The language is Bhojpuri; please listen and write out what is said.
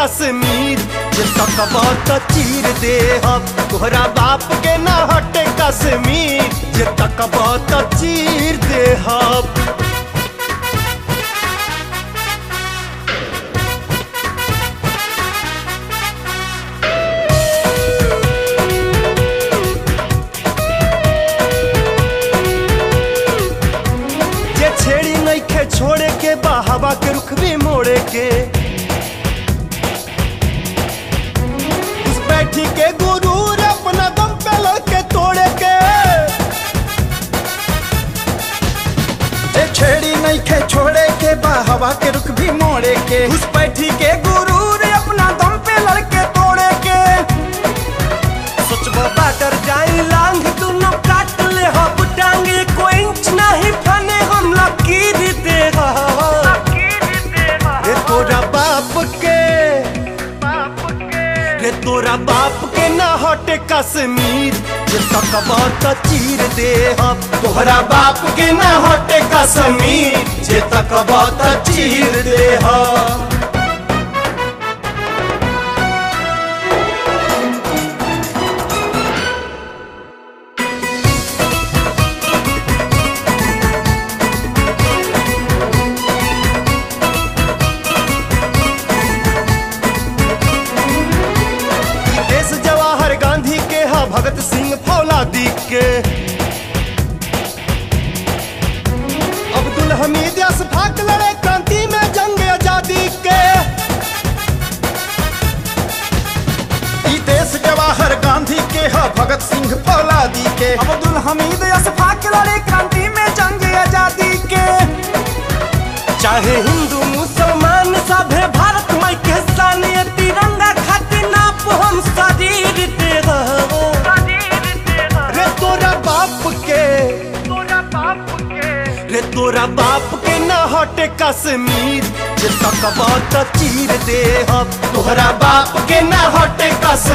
कश्मीर, जे तकबा त चीर दे हम। तोहरा बाप के ना हटे कश्मीर, जे तकबा त चीर दे हम। छेड़ी नइखे छोड़े के बा हवा के रुख भी मोड़े के। उस बैठी के गुरूर अपना दम पे लड़के तोड़े के। छेड़ी नइखे छोड़े के बा हवा के रुख भी मोड़े के। उस बैठी के गुरूर अपना दम पे लड़के तोड़े के। सोचबो बाटर जाई लांग दुनो काट ले हम टांगे। कोई इंच नहीं फने हम लकीर दे रे तोरा बाप के। रे तोरा बाप के ना हटे कश्मीर, जे तकबा त चीर दे हम। तोहरा बाप के ना हटे कश्मीर, जे तकबा त चीर दे हम। भगत सिंह फौलादी के, अब्दुल हमीद अशफाक लड़े क्रांति में जंग आजादी के। ई देश जवाहर गांधी के है भगत सिंह फौलादी के। अब्दुल हमीद अशफाक लड़े क्रांति में जंग आजादी के। चाहे हिंदू मुसलमान सभे भारत माई के शान, ये तिरंगा खातिर नाप हम शरीर दे रे तोरा बाप के ना हटे कश्मीर, जे तकबा त चीर दे हम। तोहरा बाप के ना हटे कश्मीर।